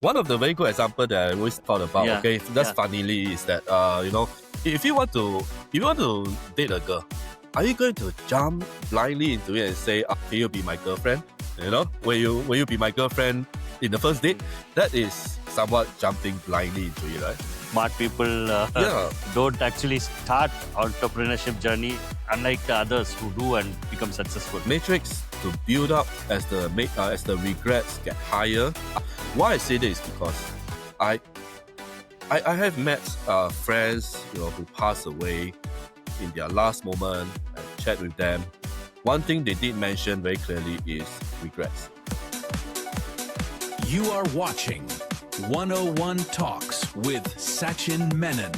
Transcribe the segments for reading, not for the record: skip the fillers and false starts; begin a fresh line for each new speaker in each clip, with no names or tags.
One of the very good example that I always thought about, just funnily, is that if you want to date a girl, are you going to jump blindly into it and say, "Can you be my girlfriend?" Will you be my girlfriend in the first date? That is somewhat jumping blindly into it, right?
Smart people don't actually start entrepreneurship journey unlike the others who do and become successful.
Matrix to build up as the regrets get higher. Why I say this is because I have met friends who pass away in their last moment and chat with them. One thing they did mention very clearly is regrets.
You are watching 101 Talks with Sachin Menon,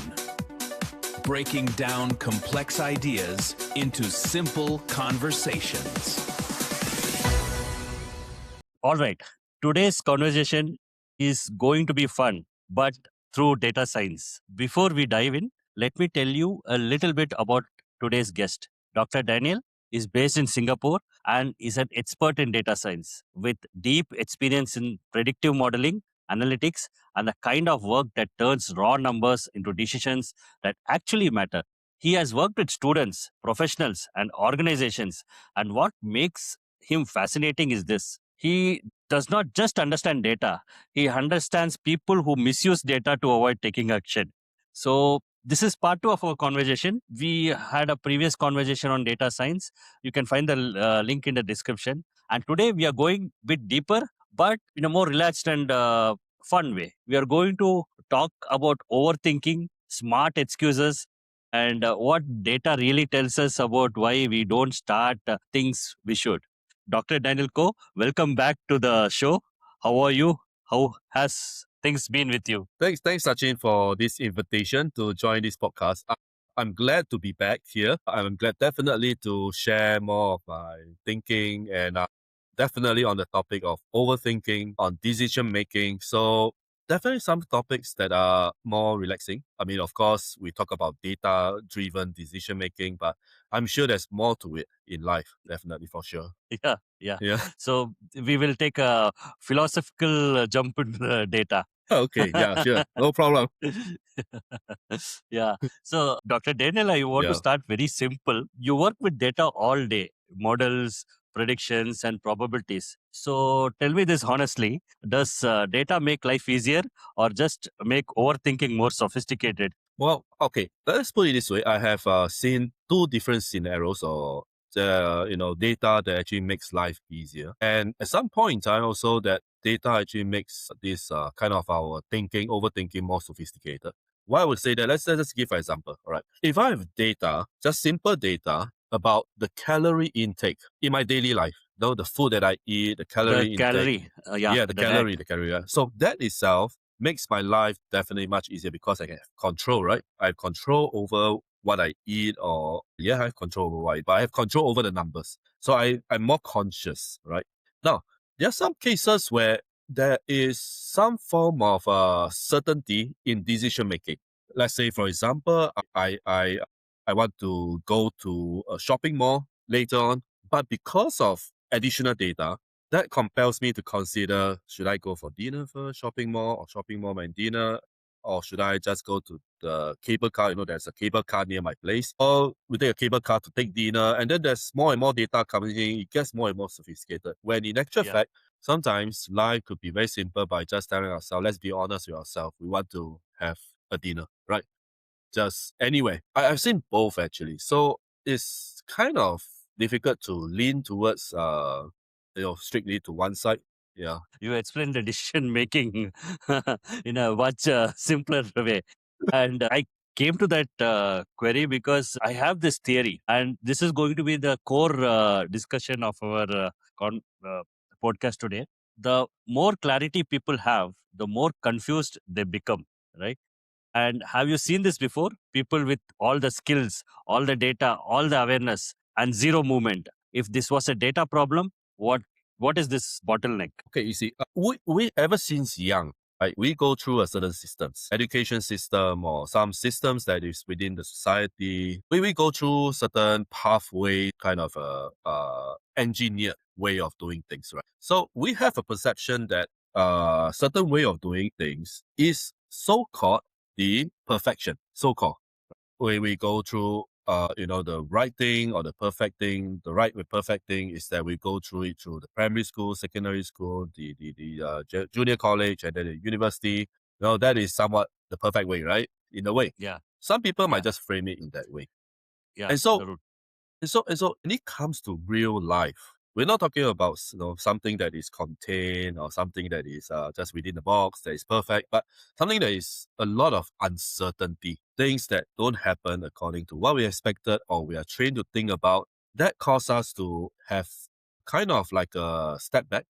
breaking down complex ideas into simple conversations.
All right. Today's conversation is going to be fun, but through data science. Before we dive in, let me tell you a little bit about today's guest. Dr. Daniel is based in Singapore and is an expert in data science with deep experience in predictive modeling, analytics, and the kind of work that turns raw numbers into decisions that actually matter. He has worked with students, professionals, and organizations. And what makes him fascinating is this. He does not just understand data, he understands people who misuse data to avoid taking action. So, this is part 2 of our conversation. We had a previous conversation on data science. You can find the link in the description. And today we are going a bit deeper, but in a more relaxed and fun way. We are going to talk about overthinking, smart excuses, and what data really tells us about why we don't start things we should. Dr. Daniel Koh, welcome back to the show. How are you? How has things been with you?
Thanks, Sachin, for this invitation to join this podcast. I'm glad to be back here. I'm glad definitely to share more of my thinking and definitely on the topic of overthinking, on decision making. So definitely some topics that are more relaxing. I mean, of course, we talk about data-driven decision making, but I'm sure there's more to it in life, definitely, for sure.
Yeah. So we will take a philosophical jump into the data.
Okay, yeah, sure. No problem.
Yeah. So, Dr. Daniel, I want to start very simple. You work with data all day, models, predictions, and probabilities. So, tell me this honestly, does data make life easier or just make overthinking more sophisticated?
Well, okay, let's put it this way. I have seen two different scenarios or data that actually makes life easier. And at some point in time also that data actually makes this kind of our overthinking more sophisticated. Why I would say that, let's just give an example. All right. If I have data, just simple data about the calorie intake in my daily life, the food that I eat, the calorie intake. The calorie. Yeah. So that itself makes my life definitely much easier because I can have control, right? I have control over what I eat I have control over what I eat, but I have control over the numbers. So I'm more conscious, right? Now, there are some cases where there is some form of certainty in decision making. Let's say, for example, I want to go to a shopping mall later on, but because of additional data, that compels me to consider, should I go for dinner first, shopping mall and dinner, or should I just go to the cable car? There's a cable car near my place. Or we take a cable car to take dinner, and then there's more and more data coming in. It gets more and more sophisticated. When in actual fact, sometimes life could be very simple by just telling ourselves, let's be honest with ourselves. We want to have a dinner, right? Just anyway. I've seen both actually. So it's kind of difficult to lean towards strictly to one side. Yeah.
You explained the decision making in a much simpler way. And I came to that query because I have this theory, and this is going to be the core discussion of our podcast today. The more clarity people have, the more confused they become, right? And have you seen this before? People with all the skills, all the data, all the awareness, and zero movement. If this was a data problem, what is this bottleneck?
Okay, you see, we ever since young, right, we go through a certain systems, education system or some systems that is within the society. We go through certain pathway, kind of a engineered way of doing things, right? So we have a perception that a certain way of doing things is so-called the perfection, so-called. We go through, the right thing or the perfect thing. The right with perfect thing is that we go through it through the primary school, secondary school, the junior college, and then the university. That is somewhat the perfect way, right? In a way,
Yeah.
some people might
Yeah.
just frame it in that way.
Yeah.
And so
Zarur.
and so when it comes to real life, we're not talking about something that is contained or something that is just within the box that is perfect, but something that is a lot of uncertainty, things that don't happen according to what we expected or we are trained to think about. That cause us to have kind of like a step back,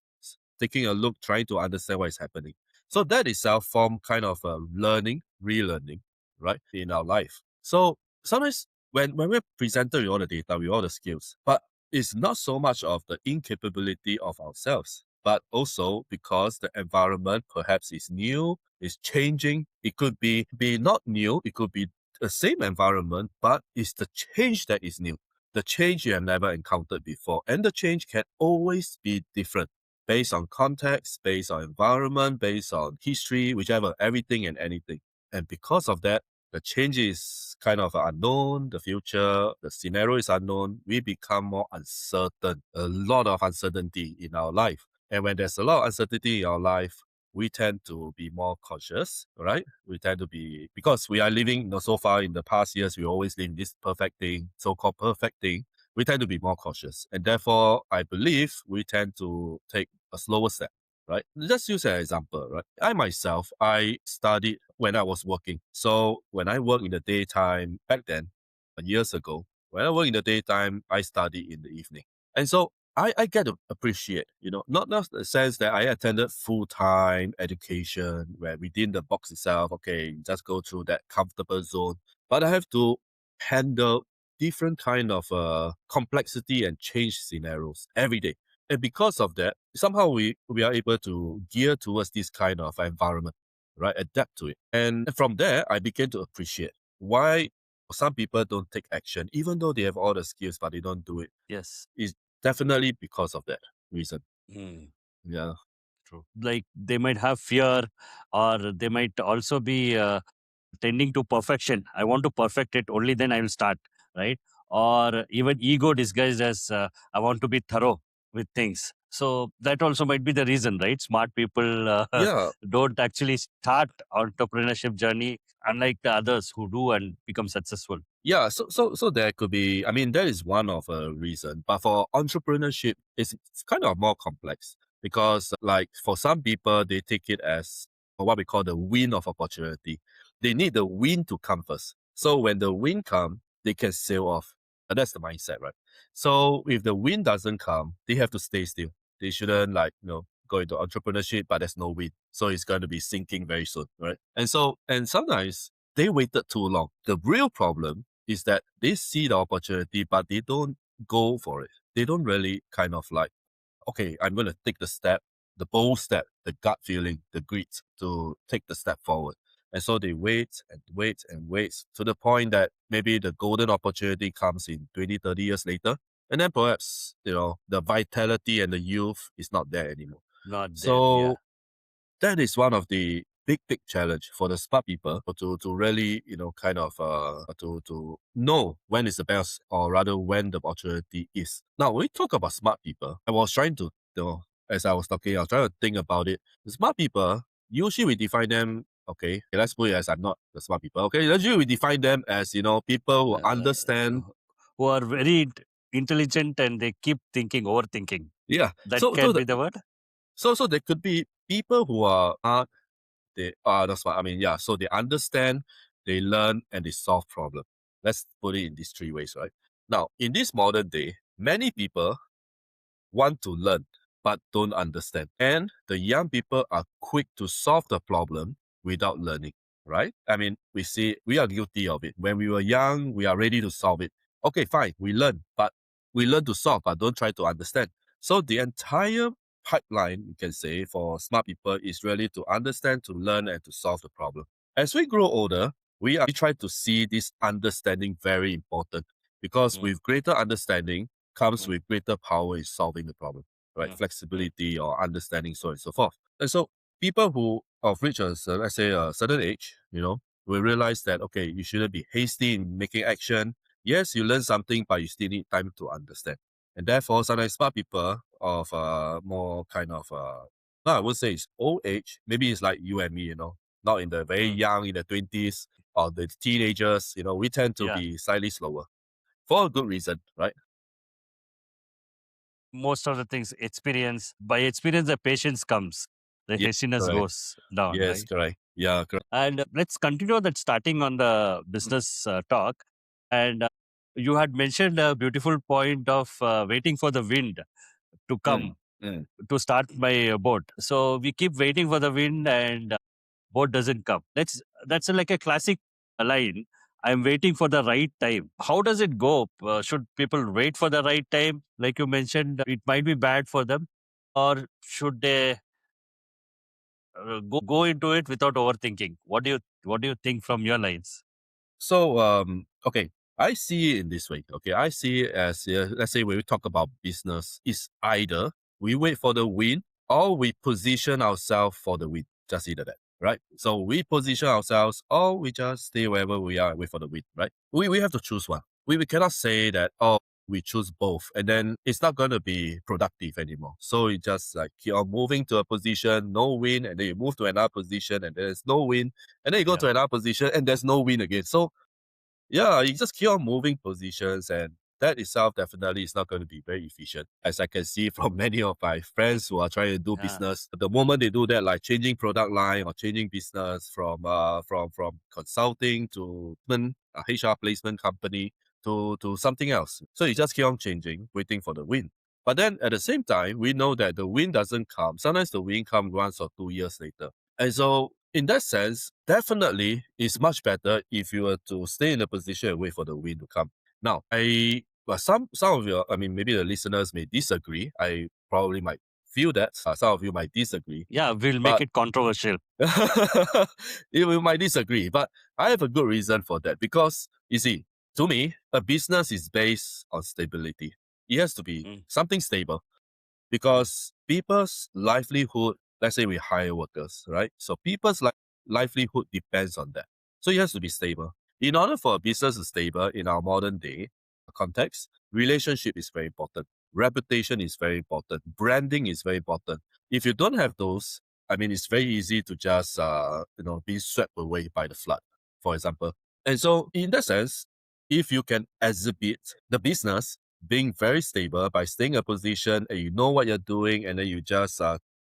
taking a look, trying to understand what is happening. So that itself form kind of a learning, relearning, right, in our life. So sometimes when we're presented with all the data, with all the skills, but it's not so much of the incapability of ourselves, but also because the environment perhaps is new, is changing. It could be not new, it could be the same environment, but it's the change that is new. The change you have never encountered before. And the change can always be different based on context, based on environment, based on history, whichever, everything and anything. And because of that, the change is kind of unknown, the future, the scenario is unknown, we become more uncertain, a lot of uncertainty in our life. And when there's a lot of uncertainty in our life, we tend to be more cautious, right? We tend to be, because we are living, so far in the past years, we always live this perfect thing, so-called perfect thing. We tend to be more cautious. And therefore, I believe we tend to take a slower step, right? Just use an example, right? I myself, I studied when I was working. So when I work in the daytime back then, years ago, when I work in the daytime, I study in the evening. And so I get to appreciate, not the sense that I attended full-time education where within the box itself, okay, just go through that comfortable zone, but I have to handle different kind of complexity and change scenarios every day. And because of that, somehow we are able to gear towards this kind of environment, right? Adapt to it. And from there, I began to appreciate why some people don't take action, even though they have all the skills, but they don't do it.
Yes.
It's definitely because of that reason.
Mm.
Yeah.
True. Like they might have fear, or they might also be tending to perfection. I want to perfect it, only then I will start, right? Or even ego disguised as I want to be thorough with things. So that also might be the reason, right? Smart people
Yeah.
don't actually start entrepreneurship journey, unlike the others who do and become successful.
Yeah, so there could be. I mean, that is one of a reason. But for entrepreneurship, it's kind of more complex because, like, for some people, they take it as what we call the wind of opportunity. They need the wind to come first. So when the wind come, they can sail off. And that's the mindset, right? So if the wind doesn't come, they have to stay still. They shouldn't go into entrepreneurship, but there's no wind, so it's going to be sinking very soon, right? And sometimes they waited too long. The real problem is that they see the opportunity, but they don't go for it. They don't really kind of like, okay, I'm going to take the step, the bold step, the gut feeling, the grit to take the step forward. And so they wait and wait and wait to the point that maybe the golden opportunity comes in 20, 30 years later. And then perhaps, the vitality and the youth is not there anymore.
Not there. Yeah.
So that is one of the big challenge for the smart people to really kind of to know when is the best, or rather when the opportunity is. Now when we talk about smart people, I was trying to as I was talking, I was trying to think about it. The smart people, usually we define them, okay, let's put it as I'm not the smart people, okay, usually we define them as people who understand.
Who are very intelligent and they keep thinking, overthinking.
Yeah,
That
so
can be the word.
there could be people who are they are that's what I mean. Yeah, so they understand, they learn, and they solve problems. Let's put it in these three ways, right? Now, in this modern day, many people want to learn but don't understand. And the young people are quick to solve the problem without learning, right? I mean, we are guilty of it. When we were young, we are ready to solve it. Okay, fine, we learn, but we learn to solve, but don't try to understand. So the entire pipeline, you can say, for smart people is really to understand, to learn, and to solve the problem. As we grow older, we try to see this understanding very important, because
Mm,
with greater understanding comes
mm.
with greater power in solving the problem. right?
Mm.
Flexibility or understanding, so on and so forth. And so people who of reach let's say a certain age, will realize that, okay, you shouldn't be hasty in making action. Yes, you learn something, but you still need time to understand. And therefore, sometimes smart people of more kind of, no, I would say it's old age. Maybe it's like you and me, not in the very
Mm.
young, in the 20s or the teenagers, we tend to
Yeah.
be slightly slower for a good reason, right?
Most of the things experience, by experience, the patience comes, the
Yes,
hastiness
correct.
goes down,
Yes,
right?
correct. Yeah, correct.
And let's continue that starting on the business talk. And you had mentioned a beautiful point of waiting for the wind to
Mm,
come
mm.
to start my boat. So we keep waiting for the wind and boat doesn't come. That's like a classic line. I'm waiting for the right time. How does it go? Should people wait for the right time? Like you mentioned, it might be bad for them, or should they go into it without overthinking? What do you think from your lines?
So, okay, I see it in this way. Okay, I see it as, let's say when we talk about business, it's either we wait for the win or we position ourselves for the win. Just either that, right? So we position ourselves or we just stay wherever we are and wait for the win, right? We have to choose one. We cannot say that, oh, we choose both and then it's not going to be productive anymore. So you just like keep on moving to a position, no win, and then you move to another position and there's no win, and then you go
Yeah.
to another position and there's no win again. So yeah, you just keep on moving positions, and that itself definitely is not going to be very efficient. As I can see from many of my friends who are trying to do
Yeah.
business, the moment they do that, like changing product line or changing business from consulting to HR placement company to something else. So you just keep on changing, waiting for the win. But then at the same time, we know that the win doesn't come. Sometimes the win comes 1 or 2 years later. And so, in that sense, definitely it's much better if you were to stay in a position and wait for the win to come. Now, well, some of your, I mean, maybe the listeners may disagree. I probably might feel that some of you might disagree,
Yeah, we'll make
but
it controversial.
you might disagree. But I have a good reason for that because you see, to me, a business is based on stability. It has to be
Mm,
something stable
mm,
because people's livelihood, let's say we hire workers, right? So people's livelihood depends on that. So it has to be stable. In order for a business to stable in our modern day context, relationship is very important. Reputation is very important. Branding is very important. If you don't have those, I mean, it's very easy to just, be swept away by the flood, for example. And so in that sense, if you can exhibit the business being very stable by staying in a position and you know what you're doing and then you just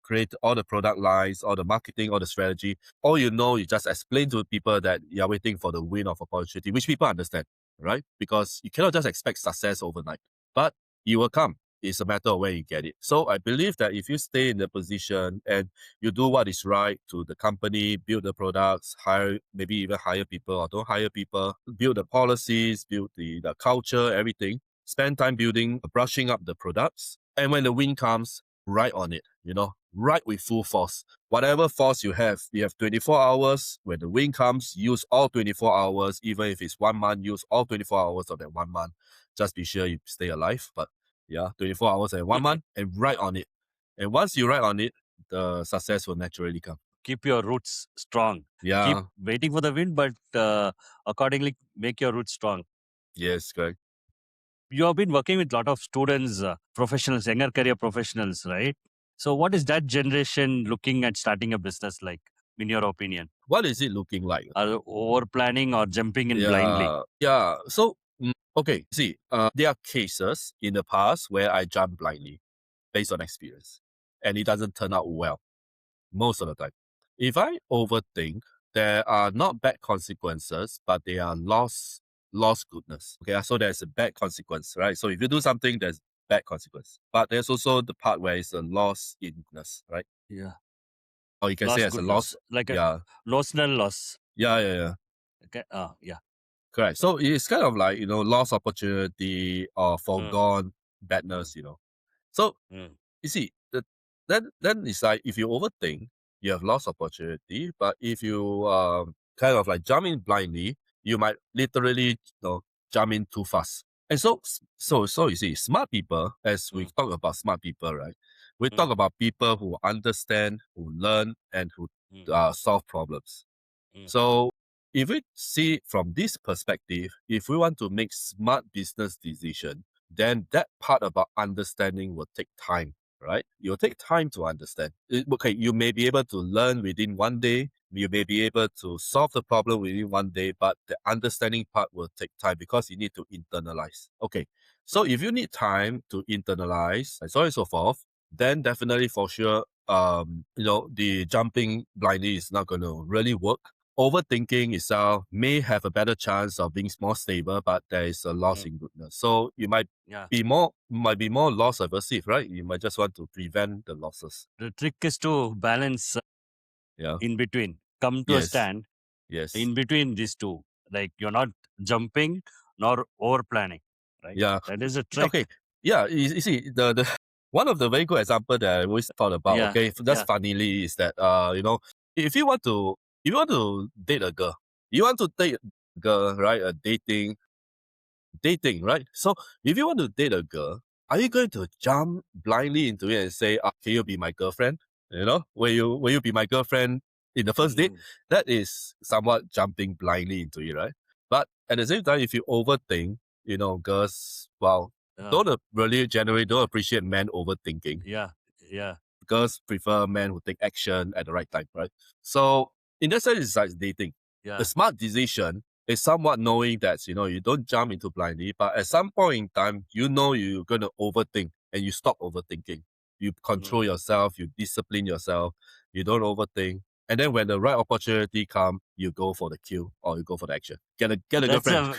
create all the product lines, all the marketing, all the strategy. All you just explain to people that you're waiting for the win of opportunity, which people understand, right? Because you cannot just expect success overnight, but it will come. It's a matter of where you get it. So I believe that if you stay in the position and you do what is right to the company, build the products, maybe even hire people or don't hire people, build the policies, build the culture, everything, spend time building, brushing up the products. And when the win comes, right on it, right with full force. Whatever force you have 24 hours. When the win comes, use all 24 hours. Even if it's 1 month, use all 24 hours of that 1 month. Just be sure you stay alive. But yeah, 24 hours and 1 month and right on it. And once you write on it, the success will naturally come.
Keep your roots strong. Keep
Yeah,
waiting for the wind, but accordingly make your roots strong.
yes, correct.
You have been working with a lot of students, professionals, younger career professionals, right? So, what is that generation looking at starting a business like, in your opinion?
What is it looking like?
Are they over planning or jumping in blindly?
Yeah. So, okay, see, there are cases in the past where I jump blindly based on experience, and it doesn't turn out well most of the time. If I overthink, there are not bad consequences, but they are lost goodness. Okay, so there's a bad consequence, right? So if you do something, there's bad consequence, but there's also the part where it's a loss in goodness, right?
Yeah.
Or you can say
Loss
as a loss.
goodness, like a
Yeah,
notional loss.
yeah.
Okay. Ah, yeah.
Correct. So it's kind of like, lost opportunity or
Mm,
foregone
mm,
badness. So
mm,
you see, then it's like if you overthink, you have lost opportunity. But if you kind of like jump in blindly, you might literally jump in too fast. And so you see, smart people, as we
mm,
talk about smart people, right? We talk about people who understand, who learn, and who solve problems. So if we see from this perspective, if we want to make smart business decision, then that part about understanding will take time, right? It will take time to understand. Okay, you may be able to learn within one day, you may be able to solve the problem within one day, but the understanding part will take time because you need to internalize. Okay, so if you need time to internalize and so on and so forth, then definitely for sure, the jumping blindly is not going to really work. Overthinking itself may have a better chance of being more stable, but there is a loss in goodness. So you might be more loss aversive, right? You might just want to prevent the losses.
The trick is to balance in between. Come to a stand in between these two. Like you're not jumping nor over planning, right?
Yeah.
That is a trick.
Okay. Yeah. You see, the one of the very good example that I always thought about, okay, just funnily is that if you want to date a girl, you want to date a girl, right? Dating, right? So if you want to date a girl, are you going to jump blindly into it and say, can you be my girlfriend? Will you be my girlfriend in the first date? That is somewhat jumping blindly into it, right? But at the same time, if you overthink, girls, don't appreciate men overthinking.
Yeah.
Girls prefer men who take action at the right time, right? So in that sense, it's like dating.
Yeah.
The smart decision is somewhat knowing that, you don't jump into blindly, but at some point in time, you're going to overthink and you stop overthinking. You control yourself, you discipline yourself, you don't overthink. And then when the right opportunity comes, you go for the kill or you go for the action. Get a girlfriend.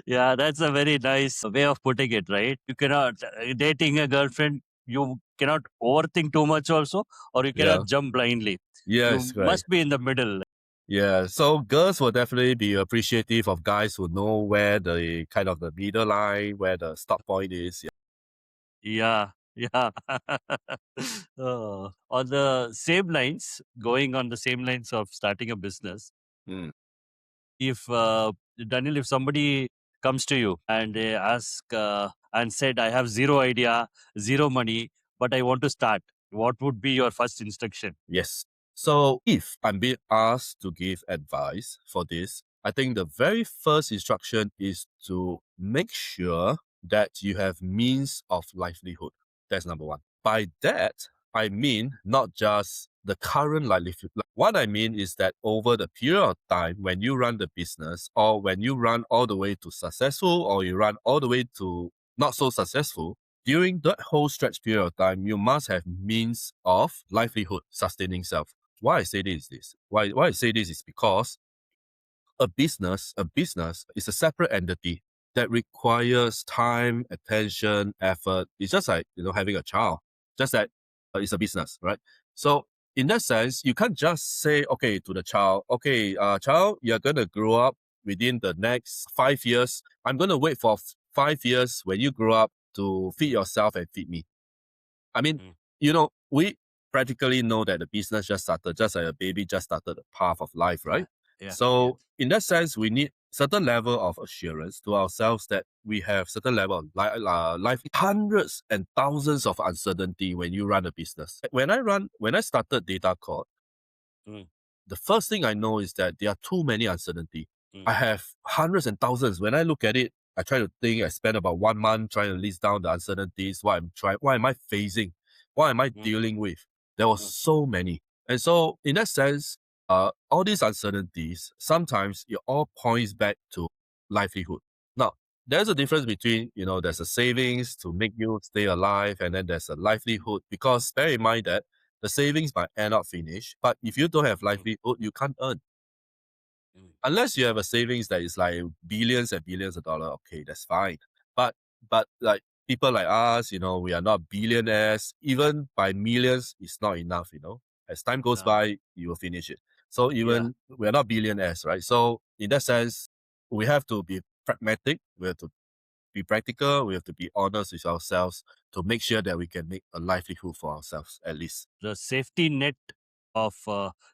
That's a very nice way of putting it, right? You cannot, dating a girlfriend, you cannot overthink too much also, or you cannot jump blindly.
Yes,
You must be in the middle.
Yeah, so girls will definitely be appreciative of guys who know where the kind of the middle line, where the stop point is.
Yeah. On the same lines, going on the same lines of starting a business, if Daniel, if somebody comes to you and they ask and said, I have zero idea, zero money, but I want to start, what would be your first instruction?
Yes. So if I'm being asked to give advice for this, I think the very first instruction is to make sure that you have means of livelihood. That's number one. By that, I mean not just the current livelihood. What I mean is that over the period of time when you run the business or when you run all the way to successful or you run all the way to not so successful, during that whole stretch period of time, you must have means of livelihood, sustaining self. Why I say this is why I say this is because a business is a separate entity that requires time, attention, effort. It's just like having a child. Just that it's a business, right? So in that sense, you can't just say to the child, child, you're gonna grow up within the next 5 years. I'm gonna wait for 5 years when you grow up to feed yourself and feed me. I mean, we practically know that the business just started, just like a baby just started the path of life, right? In that sense, we need certain level of assurance to ourselves that we have certain level of life, hundreds and thousands of uncertainty when you run a business. When I started Data Core, the first thing I know is that there are too many uncertainty. I have hundreds and thousands. When I look at it, I try to think. I spend about 1 month trying to list down the uncertainties. What am I facing? What am I dealing with? There were so many, and so in that sense, all these uncertainties sometimes it all points back to livelihood. Now, there's a difference between there's a savings to make you stay alive, and then there's a livelihood. Because bear in mind that the savings might end up finished, but if you don't have livelihood, you can't earn. Unless you have a savings that is like billions and billions of dollars, okay, that's fine. But like people like us, we are not billionaires. Even by millions, it's not enough. As time goes by, you will finish it. So even we are not billionaires, right? So in that sense, we have to be pragmatic. We have to be practical. We have to be honest with ourselves to make sure that we can make a livelihood for ourselves at least.
The safety net of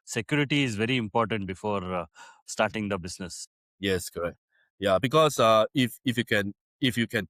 security is very important before starting the business.
Yes, correct. Yeah, because if you can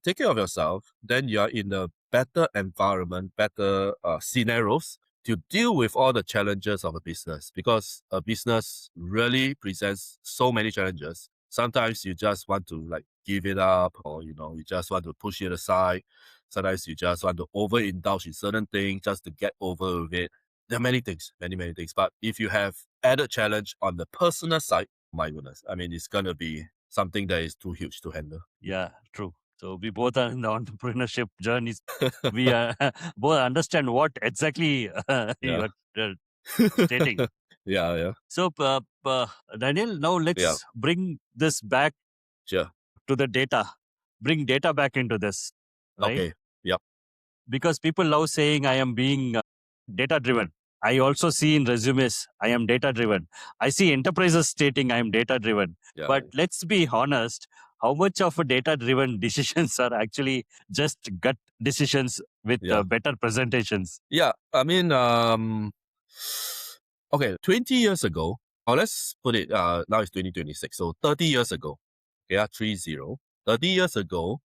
take care of yourself, then you are in a better environment, better scenarios to deal with all the challenges of a business, because a business really presents so many challenges. Sometimes you just want to like give it up, or you just want to push it aside. Sometimes you just want to overindulge in certain things just to get over with it. There are many things, many things. But if you have added challenge on the personal side, my goodness, I mean, it's gonna be something that is too huge to handle.
Yeah, true. So we both are in the entrepreneurship journeys. We both understand what exactly you
Yeah.
are stating.
Yeah.
So, Daniel, now
Yeah.
let's bring this back
Sure.
to the data. Bring data back into this, right?
Okay. Yep.
Because people love saying I am being data driven. I also see in resumes I am data driven. I see enterprises stating I am data driven.
Yeah.
But let's be honest, how much of a data driven decisions are actually just gut decisions with
Yeah.
better presentations?
Yeah. I mean, okay, 20 years ago, or let's put it, now it's 2026. So 30 years ago, yeah, 30. 30 years ago,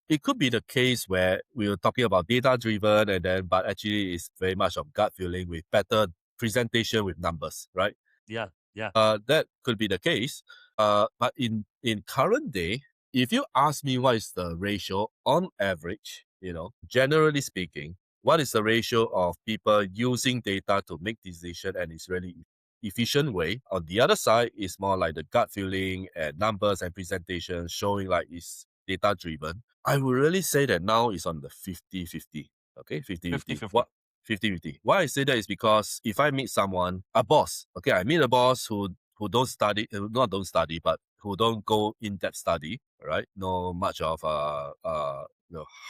it could be the case where we were talking about data driven but actually it's very much of gut feeling with better presentation with numbers, right?
Yeah, yeah.
That could be the case. But in current day, if you ask me what is the ratio on average, generally speaking, what is the ratio of people using data to make decision and it's really efficient way? On the other side, is more like the gut feeling and numbers and presentation showing like it's data driven. I would really say that now is on the 50-50. Okay, 50-50.
50-50.
What 50-50. Why I say that is because if I meet someone, a boss, okay, I meet a boss who don't study, not don't study, but who don't go in-depth study, right? No much of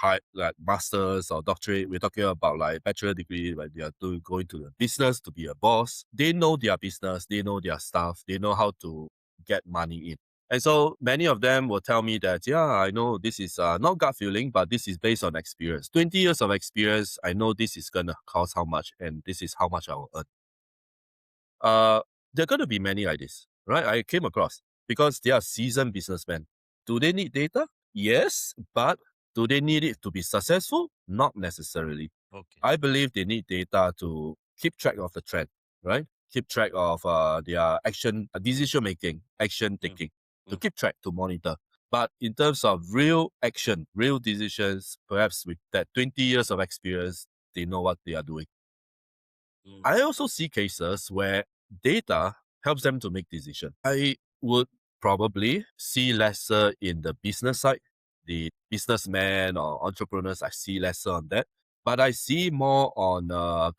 high like masters or doctorate. We're talking about like bachelor degree, like they are going to the business to be a boss. They know their business, they know their stuff, they know how to get money in. And so many of them will tell me that, yeah, I know this is not gut feeling, but this is based on experience. 20 years of experience, I know this is going to cost how much, and this is how much I will earn. There are going to be many like this, right? I came across because they are seasoned businessmen. Do they need data? Yes, but do they need it to be successful? Not necessarily.
Okay.
I believe they need data to keep track of the trend, right? Keep track of their action, decision making, action taking, to keep track, to monitor. But in terms of real action, real decisions, perhaps with that 20 years of experience, they know what they are doing. I also see cases where data helps them to make decisions. I would probably see lesser in the business side. The businessmen or entrepreneurs, I see lesser on that. But I see more on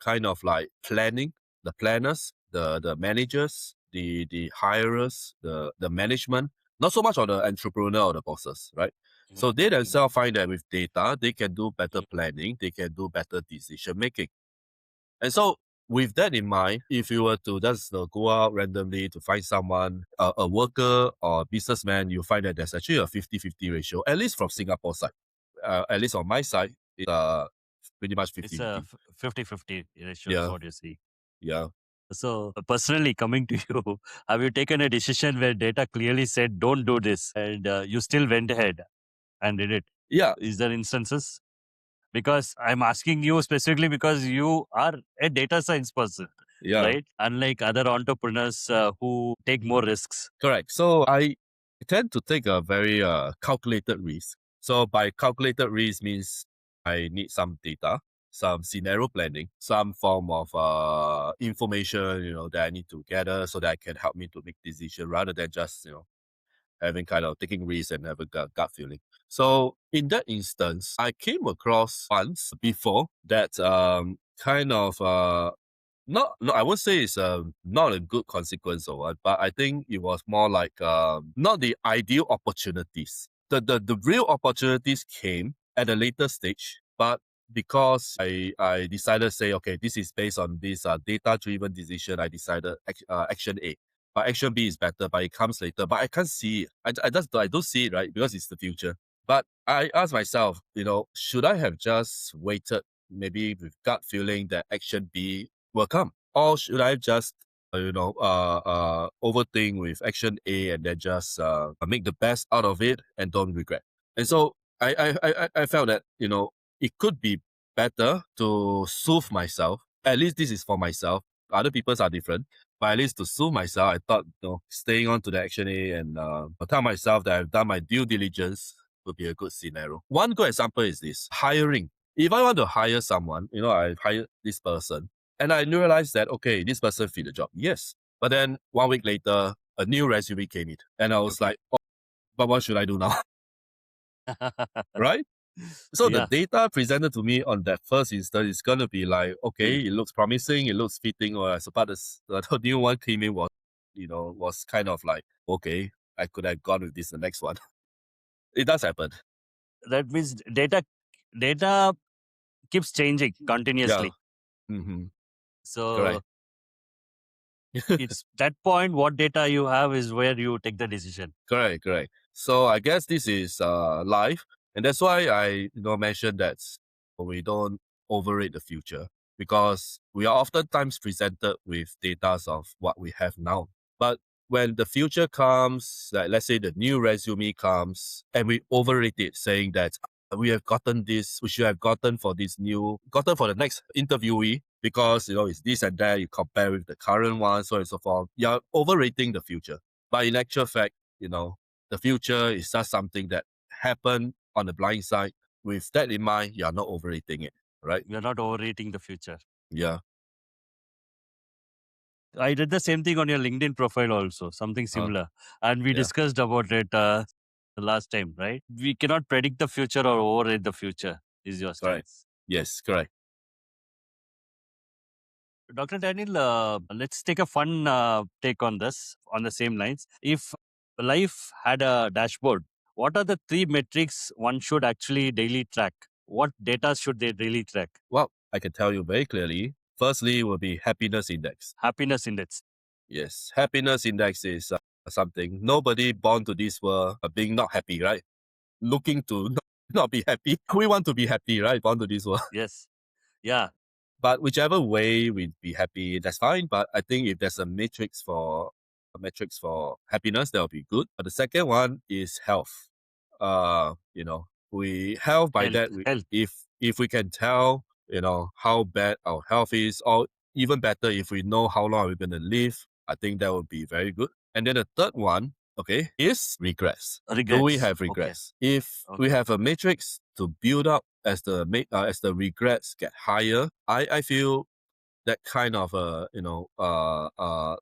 kind of like planning, the planners, the managers, the hirers, the management, not so much on the entrepreneur or the bosses, right? So they themselves find that with data, they can do better planning, they can do better decision making. And so with that in mind, if you were to just go out randomly to find someone, a worker or a businessman, you find that there's actually a 50-50 ratio, at least from Singapore side. At least on my side, it's pretty much 50-50.
It's a 50-50 ratio is
Yeah.
what you see.
Yeah.
So personally coming to you, have you taken a decision where data clearly said don't do this and you still went ahead and did it?
Yeah.
Is there instances? Because I'm asking you specifically because you are a data science person,
Yeah.
right? Unlike other entrepreneurs who take more risks.
Correct. So I tend to take a very calculated risk. So by calculated risk means I need some data, some scenario planning, some form of information, that I need to gather so that I can help me to make decision rather than just, having kind of taking risks and have a gut feeling. So in that instance, I came across once before that kind of not no, I would say it's not a good consequence or what, but I think it was more like not the ideal opportunities. The real opportunities came at a later stage, but because I decided to say, okay, this is based on this data driven decision, I decided action A. But action B is better, but it comes later. But I can't see it. I don't see it, right? Because it's the future. But I asked myself, should I have just waited, maybe with gut feeling that action B will come? Or should I just, overthink with action A and then just make the best out of it and don't regret? And so I felt that, it could be better to soothe myself. At least this is for myself. Other people's are different. But at least to soothe myself, I thought, staying on to the Action A and tell myself that I've done my due diligence would be a good scenario. One good example is this: hiring. If I want to hire someone, I've hired this person, and I realized that, okay, this person fit the job. Yes. But then 1 week later, a new resume came in. And I was like, oh, but what should I do now? Right? So the
Yeah,
data presented to me on that first instance is going to be like, okay, it looks promising, it looks fitting, or so, but the new one came in was kind of like, okay, I could have gone with this the next one. It does happen.
that means data keeps changing
Yeah.
continuously.
Mm-hmm.
So
Correct.
it's that point, what data you have is where you take the decision.
Correct. So I guess this is life, and that's why I mentioned that we don't overrate the future, because we are oftentimes presented with data of what we have now. But when the future comes, like let's say the new resume comes, and we overrate it, saying that we have gotten this, we should have gotten for the next interviewee, because it's this and that, you compare with the current one, so on and so forth. You're overrating the future. But in actual fact, the future is just something that happened on the blind side. With that in mind, you're not overrating it, right?
You're not overrating the future.
Yeah.
I did the same thing on your LinkedIn profile also, something similar. And we
yeah.
discussed about it the last time, right? We cannot predict the future or overrate the future, is your
Correct.
stance.
Yes, correct.
Dr. Daniel, let's take a fun take on this on the same lines. If life had a dashboard, what are the 3 metrics one should actually daily track? What data should they really track?
Well, I can tell you very clearly. Firstly, will be happiness index.
Happiness index.
Yes, happiness index is something nobody born to this world being not happy, right? Looking to not be happy. We want to be happy, right? Born to this world.
Yes. Yeah.
But whichever way we be happy, that's fine. But I think if there's a matrix for happiness, that'll be good. But the second one is health. We health by that.
Health.
If we can tell, how bad our health is, or even better, if we know how long we're gonna live, I think that would be very good. And then the third one, okay, is regrets. Do we have regrets?
Okay.
If we have a matrix to build up as the regrets get higher, I feel that kind of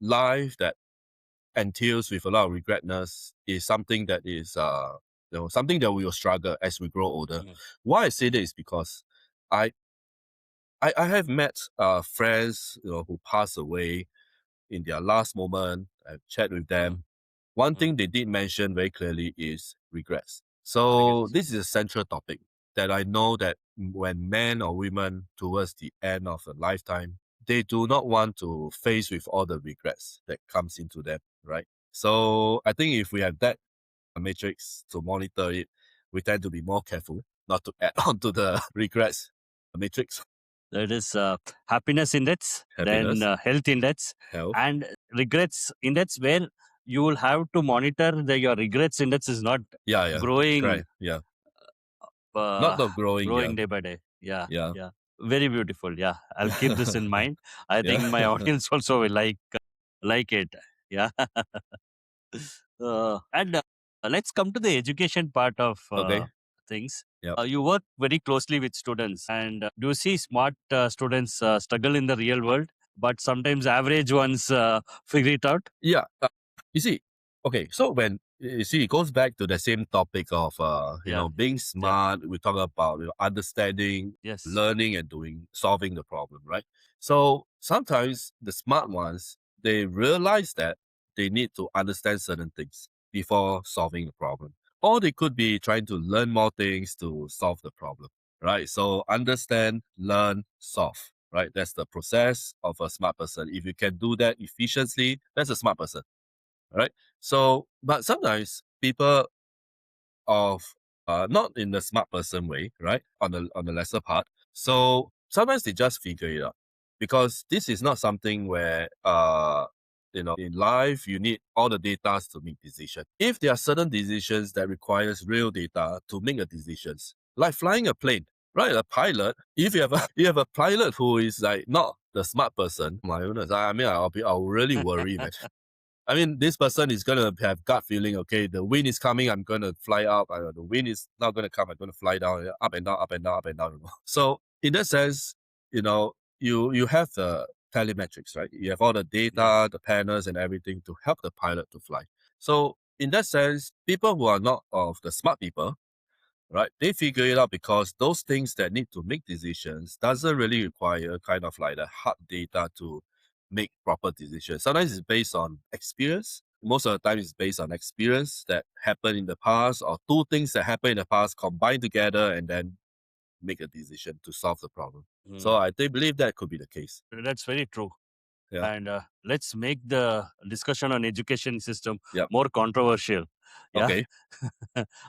life that entails with a lot of regretness is something that is something that we will struggle as we grow older. Why I say that is because I have met friends who pass away in their last moment. I've chat with them. One thing they did mention very clearly is regrets. So this is a central topic that I know that when men or women towards the end of a lifetime, they do not want to face with all the regrets that comes into them, right? So I think if we have that matrix to monitor it, we tend to be more careful not to add on to the regrets matrix.
That is happiness index, then health index, and regrets index, where you will have to monitor your regrets index is not growing.
Correct. Yeah. Not growing
day by day. Yeah.
Yeah.
Very beautiful. Yeah, I'll keep this in mind. I think my audience also will like it. Yeah. And let's come to the education part of things. You work very closely with students, and do you see smart students struggle in the real world, but sometimes average ones figure it out?
Yeah. You see, okay, so when you see, it goes back to the same topic of being smart. We talk about understanding, learning, and solving the problem, right? So sometimes the smart ones, they realize that they need to understand certain things before solving the problem, or they could be trying to learn more things to solve the problem, right? So understand, learn, solve. Right, that's the process of a smart person. If you can do that efficiently, that's a smart person. Right. So, but sometimes people of not in the smart person way, right? On the lesser part. So sometimes they just figure it out, because this is not something where in life you need all the data to make decisions. If there are certain decisions that requires real data to make a decisions, like flying a plane, right? A pilot, if you have a you have a pilot who is like not the smart person, my goodness, I mean, I'll really worry, man. I mean, this person is gonna have gut feeling. Okay, the wind is coming. I'm gonna fly up. The wind is not gonna come. I'm gonna fly down, up and down, up and down, up and down. So in that sense, you have the telemetrics, right? You have all the data,
Yes.
the panels, and everything to help the pilot to fly. So in that sense, people who are not of the smart people, right? They figure it out because those things that need to make decisions doesn't really require kind of like the hard data to make proper decisions. Sometimes it's based on experience. Most of the time it's based on experience that happened in the past or two things that happened in the past combined together and then make a decision to solve the problem. So
Mm.
I do believe that could be the case.
That's very true.
Yeah.
And let's make the discussion on education system
Yep.
more controversial. Yeah.
Okay.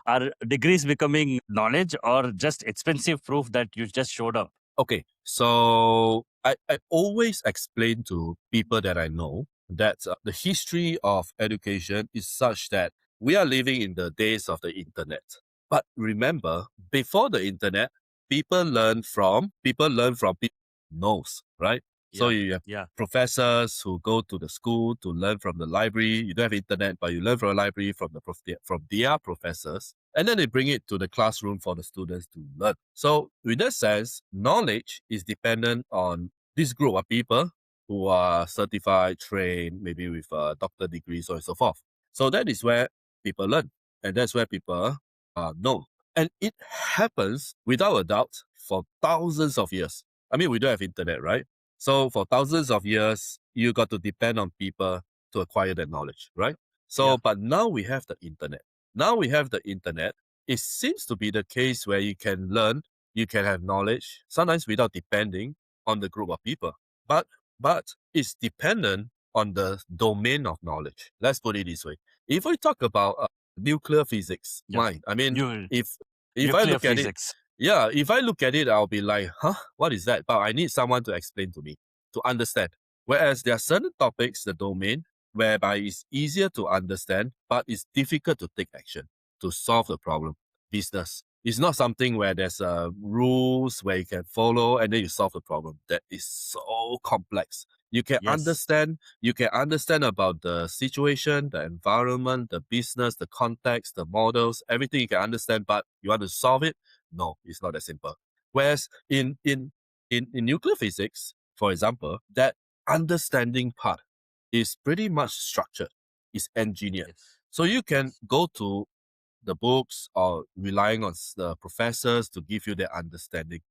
Are degrees becoming knowledge or just expensive proof that you just showed up?
Okay, so I always explain to people that I know that the history of education is such that we are living in the days of the internet. But remember, before the internet, people learn from people knows, right? So
Yeah.
you have
Yeah.
professors who go to the school to learn from the library. You don't have internet, but you learn from the library from their professors, and then they bring it to the classroom for the students to learn. So, in that sense, knowledge is dependent on this group of people who are certified, trained, maybe with a doctor degree, so on and so forth. So that is where people learn, and that's where people know. And it happens without a doubt for thousands of years. I mean, we don't have internet, right? So for thousands of years, you got to depend on people to acquire that knowledge, right? So,
Yeah.
but now we have the internet. Now we have the internet. It seems to be the case where you can learn, you can have knowledge, sometimes without depending on the group of people. But it's dependent on the domain of knowledge. Let's put it this way. If we talk about nuclear physics,
Yeah.
fine. I mean,
New,
if I
nuclear
look at it,
physics.
yeah, if I look at it, I'll be like, huh, what is that? But I need someone to explain to me, to understand. Whereas there are certain topics, the domain, whereby it's easier to understand, but it's difficult to take action to solve the problem. Business. It's not something where there's rules where you can follow and then you solve the problem. That is so complex.
Yes.
You can understand about the situation, the environment, the business, the context, the models, everything you can understand, but you want to solve it? No, it's not that simple. Whereas in nuclear physics, for example, that understanding part is pretty much structured, is engineered.
Yes.
So you can go to the books or relying on the professors to give you their understanding,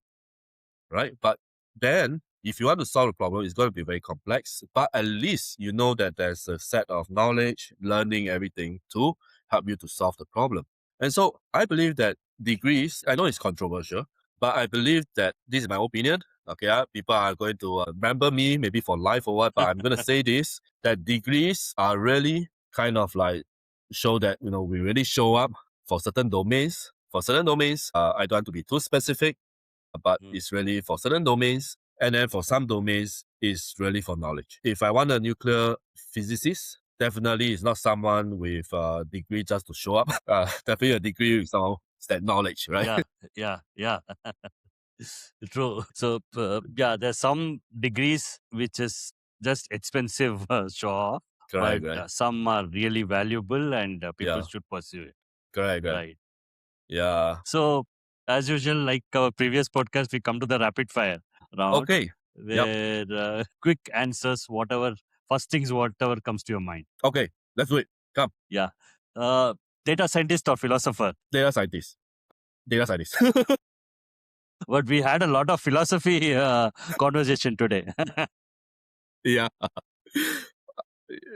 right? But then if you want to solve a problem, it's going to be very complex. But at least you know that there's a set of knowledge, learning everything to help you to solve the problem. And so I believe that degrees, I know it's controversial, but I believe that this is my opinion. Okay, people are going to remember me maybe for life or what, but I'm going to say this, that degrees are really kind of like show that, we really show up for certain domains. For certain domains, I don't want to be too specific, but
Mm.
it's really for certain domains. And then for some domains, it's really for knowledge. If I want a nuclear physicist, definitely it's not someone with a degree just to show up. Definitely a degree with some that knowledge, right?
Yeah. Yeah. Yeah. True. So yeah, there's some degrees which is just expensive show off, but
Correct, right?
some are really valuable and people
Yeah,
should pursue it.
correct, right?
Right.
Yeah.
So as usual, like our previous podcast, we come to the rapid fire round
Okay. Yep.
where quick answers, whatever first things, whatever comes to your mind.
Okay. Let's do it. Come.
Yeah. Uh, Data scientist or philosopher?
Data scientist. Data scientist.
But we had a lot of philosophy conversation today.
Yeah.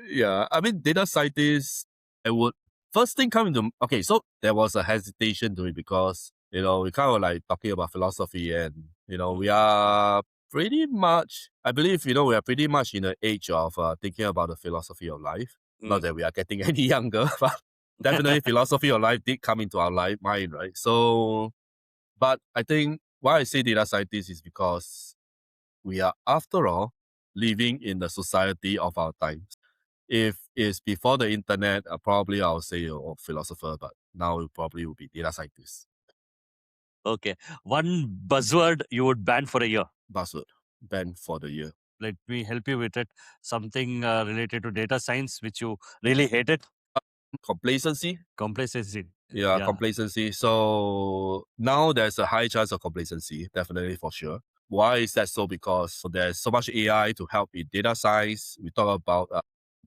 Yeah. I mean, data scientists, I would first thing coming to, okay, so there was a hesitation to it because, we kind of like talking about philosophy and, we are pretty much, I believe, we are pretty much in the age of thinking about the philosophy of life. Not that we are getting any younger, but definitely philosophy of life did come into our mind, right? So, but I think why I say data scientist is because we are, after all, living in the society of our times. If it's before the internet, probably I'll say philosopher, but now it probably will be data scientist.
Okay. One buzzword you would ban for a year.
Buzzword banned for the year.
Let me help you with it. Something related to data science, which you really hated.
Complacency.
Complacency.
Yeah,
Yeah.
complacency. So now there's a high chance of complacency, definitely for sure. Why is that so? Because there's so much AI to help in data science. We talk about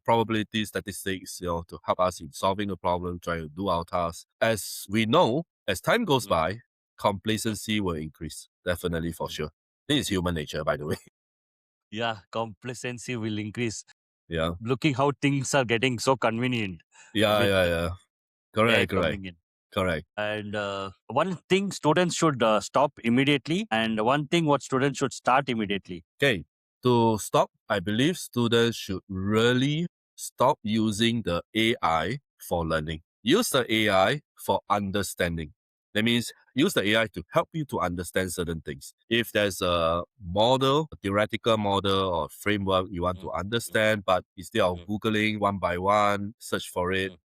probability statistics, to help us in solving the problem, trying to do our tasks. As we know, as time goes
Mm,
by,
mm,
complacency will increase, definitely for
mm.
sure. This is human nature, by the way.
Yeah, complacency will increase.
Yeah,
Looking how things are getting so convenient
yeah,
with
yeah, yeah.
AI
Correct, correct,
coming in.
correct.
And one thing students should stop immediately, and one thing what students should start immediately.
Okay, to stop, I believe students should really stop using the AI for learning. Use the AI for understanding. That means use the AI to help you to understand certain things. If there's a model, a theoretical model or framework you want
Mm,
to
mm,
understand, but instead of
mm,
Googling one by one, search for it,
mm,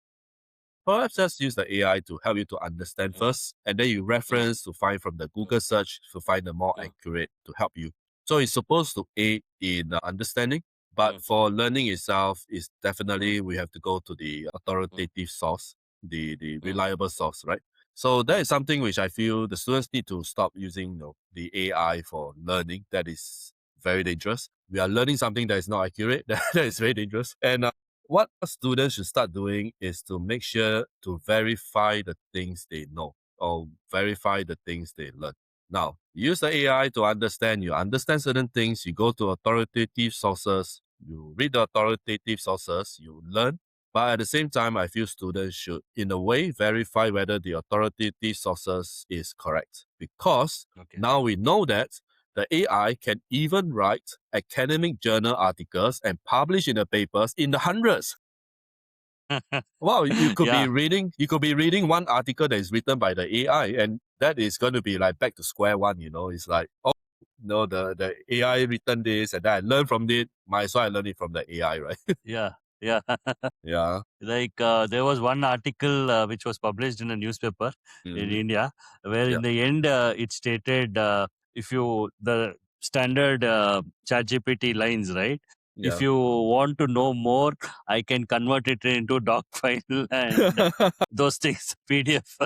perhaps just use the AI to help you to understand
mm,
first, and then you
mm,
reference to find from the
mm,
Google search to find the more
mm,
accurate to help you. So it's supposed to aid in understanding,
mm,
but for learning itself, is
mm,
definitely we have to go to the
mm,
authoritative source, the
mm,
reliable source, right? So that
mm,
is something which I feel the students need to stop using, the AI for learning. That is very dangerous. We are learning something that is not accurate. That is very dangerous. And what students should start doing is to make sure to verify the things they know or verify the things they learn. Now, use the AI to understand. You understand certain things, you go to authoritative sources, you read the authoritative sources, you learn. But at the same time, I feel students should, in a way, verify whether the authoritative sources is correct. Because
Okay.
now we know that the AI can even write academic journal articles and publish in the papers in the hundreds. Wow,
Yeah,
you could be reading one article that is written by the AI, and that is going to be like back to square one, It's like, oh, no, the AI written this, and then I learn from it. Might as well I learn it from the AI, right?
yeah, yeah.
Yeah.
Like there was one article which was published in a newspaper in
Mm-hmm.
India, where
Yeah.
in the end it stated if you the standard ChatGPT lines, right? If
Yeah.
you want to know more, I can convert it into doc file and those things PDF.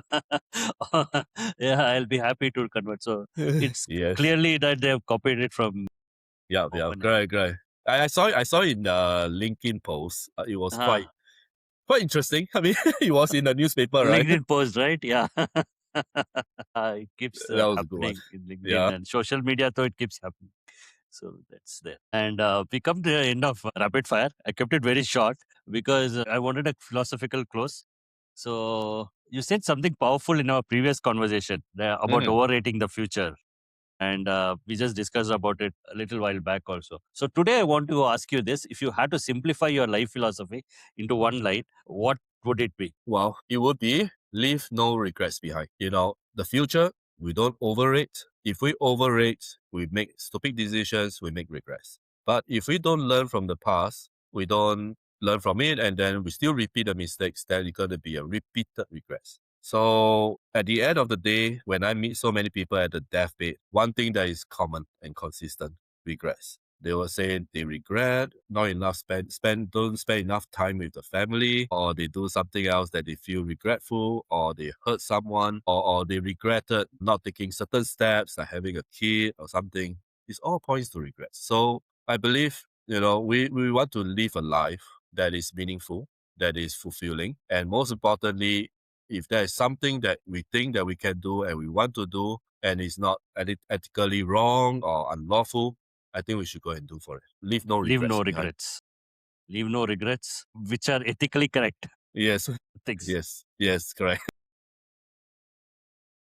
Yeah, I'll be happy to convert. So it's
Yes.
clearly that they have copied it from
Yeah. Yeah.
OpenAI.
Correct. Correct. I saw it in the LinkedIn post. It was
Ah,
quite interesting. I mean, it was in the newspaper, right?
LinkedIn post, right? Yeah. It keeps
That was a good one.
happening in
Yeah.
LinkedIn and social media, though it keeps happening. So that's there. And we come to the end of rapid fire. I kept it very short because I wanted a philosophical close. So you said something powerful in our previous conversation about
Mhm.
overrating the future. And we just discussed about it a little while back also. So today I want to ask you this. If you had to simplify your life philosophy into one line, what would it be?
Well, it would be leave no regrets behind. The future, we don't overrate. If we overrate, we make stupid decisions, we make regrets. But if we don't learn from the past, we don't learn from it, and then we still repeat the mistakes, then it's going to be a repeated regrets. So at the end of the day, when I meet so many people at the deathbed, one thing that is common and consistent, regrets. They will say they regret not enough don't spend enough time with the family, or they do something else that they feel regretful, or they hurt someone, or they regretted not taking certain steps, like having a kid or something. It's all points to regret. So I believe, we want to live a life that is meaningful, that is fulfilling, and most importantly, if there is something that we think that we can do and we want to do, and it's not ethically wrong or unlawful, I think we should go and do for it. Leave no
Leave
regrets
no
behind.
regrets. Leave no regrets, which are ethically correct
Yes,
things.
yes, yes, correct.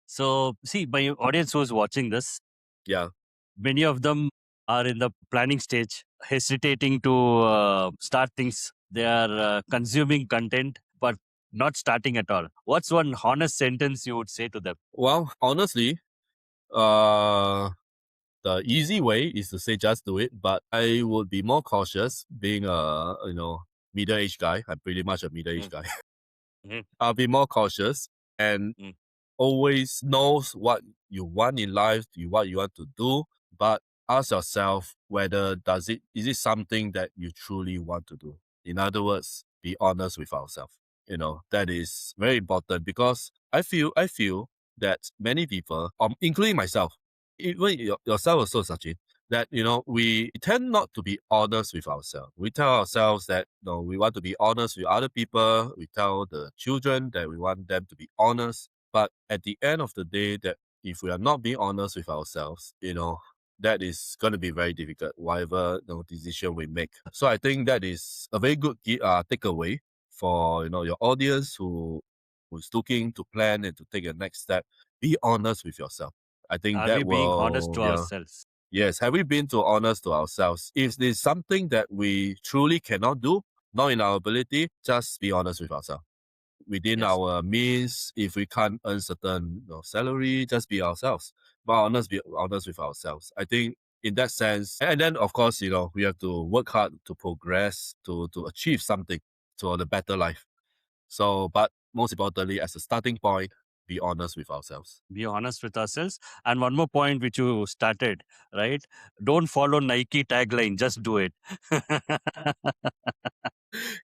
So, see, my audience who's watching this,
Yeah.
many of them are in the planning stage, hesitating to start things. They are consuming content, but not starting at all. What's one honest sentence you would say to them?
Well, honestly, uh, the easy way is to say just do it, but I would be more cautious being a, middle-aged guy. I'm pretty much a
Mm,
middle-aged guy.
mm,
I'll be more cautious and
mm,
always knows what you want in life, what you want to do, but ask yourself whether is it something that you truly want to do. In other words, be honest with ourselves. That is very important because I feel that many people, including myself, even yourself also, Sachin, that we tend not to be honest with ourselves. We tell ourselves that we want to be honest with other people. We tell the children that we want them to be honest. But at the end of the day, that if we are not being honest with ourselves, that is going to be very difficult, whatever decision we make. So I think that is a very good takeaway for your audience who's looking to plan and to take a next step. Be honest with yourself. I think
Are we
that
being honest
will,
to
yeah.
ourselves?
Yes, have we been too honest to ourselves? If there's something that we truly cannot do, not in our ability, just be honest with ourselves. Within
Yes.
our means, if we can't earn certain salary, just be ourselves. Be honest with ourselves. I think in that sense, and then of course, we have to work hard to progress, to achieve something, to a better life. So, but most importantly, as a starting point, be honest with ourselves.
Be honest with ourselves. And one more point which you started, right? Don't follow Nike tagline, just do it.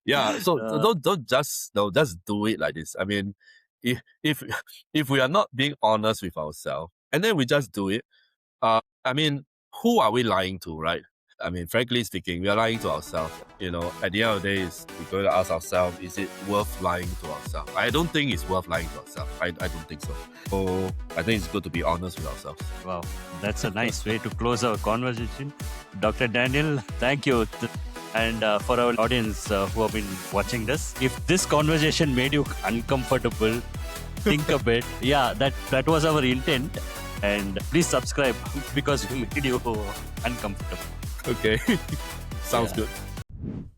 Yeah, so
Uh,
don't just just do it like this. I mean, if if we are not being honest with ourselves and then we just do it, I mean, who are we lying to, right? I mean, frankly speaking, we are lying to ourselves. At the end of the day, we're going to ask ourselves, is it worth lying to ourselves? I don't think it's worth lying to ourselves. I don't think so. So I think it's good to be honest with ourselves.
wow, that's a nice way to close our conversation. Dr. Daniel, thank you. And for our audience who have been watching this, if this conversation made you uncomfortable, think a bit. Yeah, that was our intent. And please subscribe because we made you uncomfortable.
Okay. Sounds
Yeah.
good.